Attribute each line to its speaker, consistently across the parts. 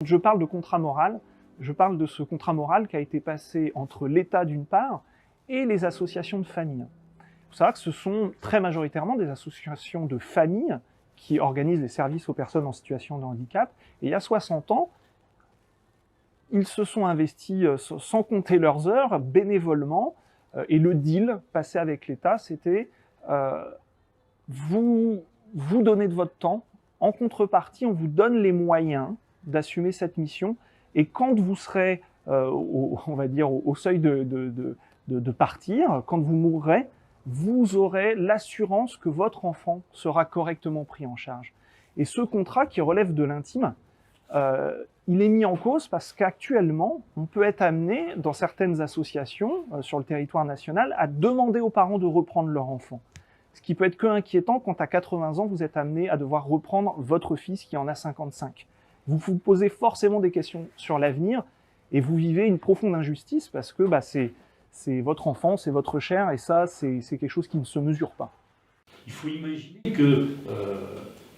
Speaker 1: Je parle de contrat moral, je parle de ce contrat moral qui a été passé entre l'État d'une part et les associations de familles. Il faut savoir que ce sont très majoritairement des associations de familles qui organisent des services aux personnes en situation de handicap. Et il y a 60 ans, ils se sont investis sans compter leurs heures, bénévolement, et le deal passé avec l'État, c'était vous donnez de votre temps, en contrepartie, on vous donne les moyens d'assumer cette mission, et quand vous serez, on va dire, au seuil de partir, quand vous mourrez, vous aurez l'assurance que votre enfant sera correctement pris en charge. Et ce contrat qui relève de l'intime, il est mis en cause parce qu'actuellement, on peut être amené, dans certaines associations sur le territoire national, à demander aux parents de reprendre leur enfant. Ce qui peut être que inquiétant quand à 80 ans, vous êtes amené à devoir reprendre votre fils qui en a 55. Vous vous posez forcément des questions sur l'avenir et vous vivez une profonde injustice parce que c'est votre enfant, c'est votre chair, et ça, c'est quelque chose qui ne se mesure pas.
Speaker 2: Il faut imaginer que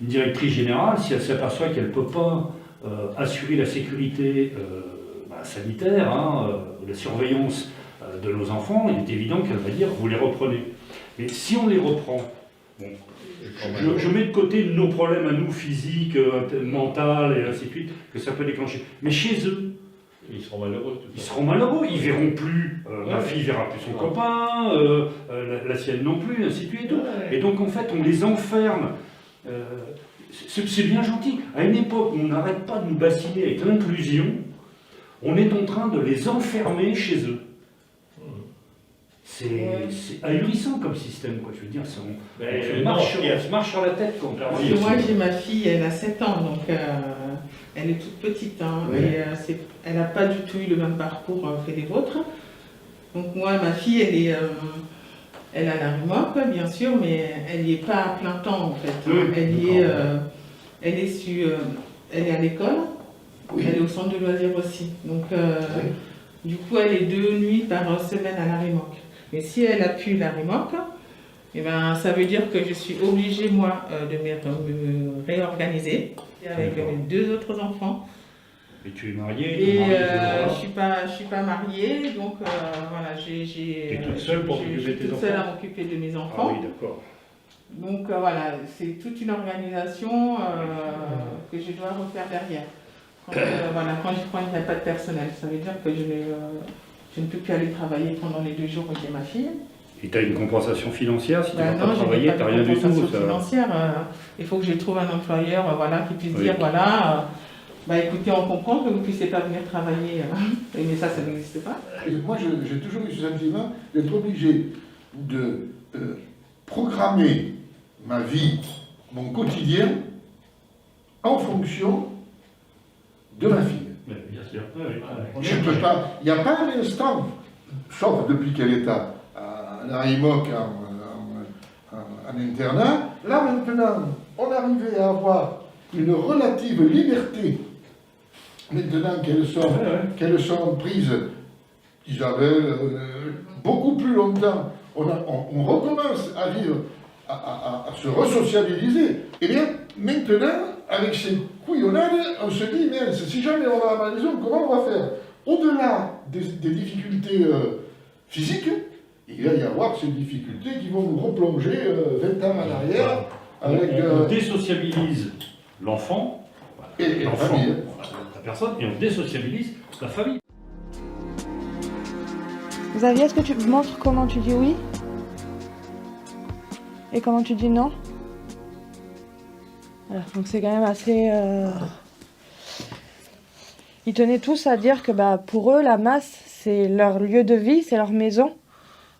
Speaker 2: une directrice générale, si elle s'aperçoit qu'elle ne peut pas assurer la sécurité sanitaire, la surveillance de nos enfants, il est évident qu'elle va dire « vous les reprenez ». Mais si on les reprend, bon, je mets de côté nos problèmes à nous, physiques, mentaux et ainsi de suite, que ça peut déclencher. Mais chez eux,
Speaker 3: ils seront malheureux.
Speaker 2: Ils seront malheureux, ils verront plus, ma fille verra plus son copain, la sienne non plus, ainsi de suite. Et donc en fait, on les enferme. C'est bien gentil. À une époque où on n'arrête pas de nous bassiner avec l'inclusion, on est en train de les enfermer chez eux. C'est ahurissant comme système, quoi. Je veux dire, on marche sur la tête. Quand
Speaker 4: moi, j'ai ma fille, elle a 7 ans, donc elle est toute petite. Et, elle n'a pas du tout eu le même parcours que les vôtres. Donc moi, ma fille, elle a la RIMOC, bien sûr, mais elle n'y est pas à plein temps, en fait. Elle est à l'école, elle est au centre de loisirs aussi. Donc, du coup, elle est 2 nuits par semaine à la RIMOC. Mais si elle a pu la RIMOC, eh ben, ça veut dire que je suis obligée, moi, de me réorganiser avec mes 2 autres enfants.
Speaker 2: Et tu es mariée?
Speaker 4: Et je suis pas mariée, donc voilà,
Speaker 2: tu es toute seule pour t'occuper de tes enfants?
Speaker 4: toute seule à m'occuper de mes enfants.
Speaker 2: Ah oui, d'accord.
Speaker 4: Donc voilà, c'est toute une organisation que je dois refaire derrière. Quand il n'y a pas de personnel, ça veut dire que je ne peux plus aller travailler pendant les 2 jours où j'ai ma fille.
Speaker 2: Et tu as une compensation financière si tu ne vas pas
Speaker 4: non,
Speaker 2: travailler, tu n'as rien du tout.
Speaker 4: Financière, il faut que je trouve un employeur qui puisse dire écoutez, on comprend que vous ne puissiez pas venir travailler, mais ça n'existe pas.
Speaker 5: Moi, j'ai toujours eu ce sentiment d'être obligé de programmer ma vie, mon quotidien, en fonction de ma fille.
Speaker 2: Bien sûr.
Speaker 5: Je ne peux pas, il n'y a pas un instant, sauf depuis qu'elle est à la RIMOC en internat, là maintenant, on arrivait à avoir une relative liberté. Maintenant qu'elles sont prises, Isabelle, beaucoup plus longtemps, on recommence à vivre, à se resociabiliser. Et bien, maintenant, avec ces couillonnades, on se dit, mais si jamais on va à la maison, comment on va faire? Au-delà des difficultés physiques, il va y avoir ces difficultés qui vont nous replonger 20 ans en arrière.
Speaker 2: On désociabilise l'enfant,
Speaker 5: et la famille.
Speaker 2: La personne, et on désociabilise la famille.
Speaker 6: Xavier, est-ce que tu me montres comment tu dis oui? Et comment tu dis non? Voilà, donc c'est quand même assez... Ils tenaient tous à dire que pour eux, la masse, c'est leur lieu de vie, c'est leur maison.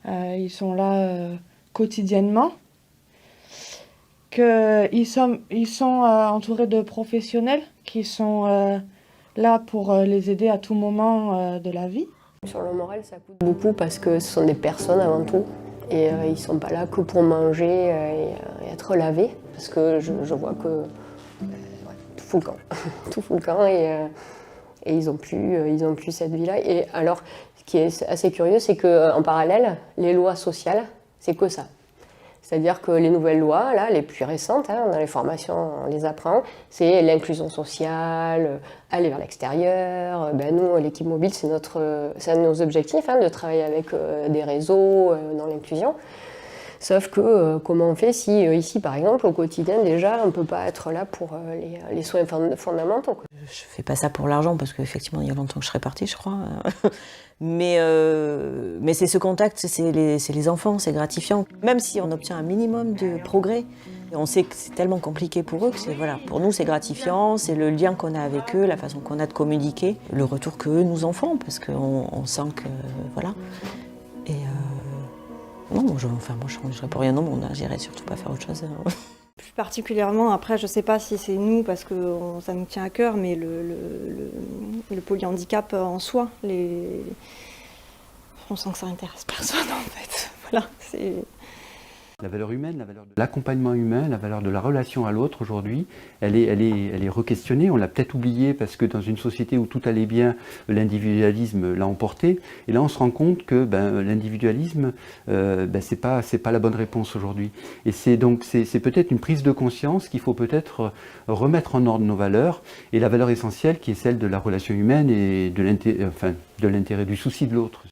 Speaker 6: Ils sont là quotidiennement. Ils sont entourés de professionnels qui sont là pour les aider à tout moment de la vie.
Speaker 7: Sur le moral, ça coûte beaucoup parce que ce sont des personnes avant tout. Et ils ne sont pas là que pour manger et être lavés. Parce que je vois que tout fout le camp. Tout fout le camp et ils ont plus cette vie-là. Et alors, ce qui est assez curieux, c'est qu'en parallèle, les lois sociales, c'est que ça. C'est-à-dire que les nouvelles lois, là, les plus récentes, hein, dans les formations, on les apprend, c'est l'inclusion sociale, aller vers l'extérieur. Ben nous, l'équipe mobile, c'est un de nos objectifs, hein, de travailler avec des réseaux dans l'inclusion. Sauf que comment on fait si ici, par exemple, au quotidien, déjà, on ne peut pas être là pour les soins fondamentaux, quoi.
Speaker 3: Je fais pas ça pour l'argent parce qu'effectivement, il y a longtemps que je serais partie, je crois. Mais c'est ce contact, c'est les enfants, c'est gratifiant. Même si on obtient un minimum de progrès, on sait que c'est tellement compliqué pour eux que voilà, pour nous c'est gratifiant, c'est le lien qu'on a avec eux, la façon qu'on a de communiquer, le retour qu'eux nous en font, parce qu'on sent que voilà. Et non, moi je changerais pour rien au monde, hein, j'irais surtout pas faire autre chose.
Speaker 8: Plus particulièrement, après je sais pas si c'est nous parce que ça nous tient à cœur, mais le polyhandicap en soi, on sent que ça intéresse personne en fait. Voilà, c'est...
Speaker 9: La valeur humaine, la valeur de l'accompagnement humain, la valeur de la relation à l'autre aujourd'hui, elle est re-questionnée. On l'a peut-être oubliée parce que dans une société où tout allait bien, l'individualisme l'a emporté. Et là, on se rend compte que l'individualisme, c'est pas la bonne réponse aujourd'hui. Et c'est peut-être une prise de conscience qu'il faut peut-être remettre en ordre nos valeurs et la valeur essentielle qui est celle de la relation humaine et de l'intérêt, du souci de l'autre.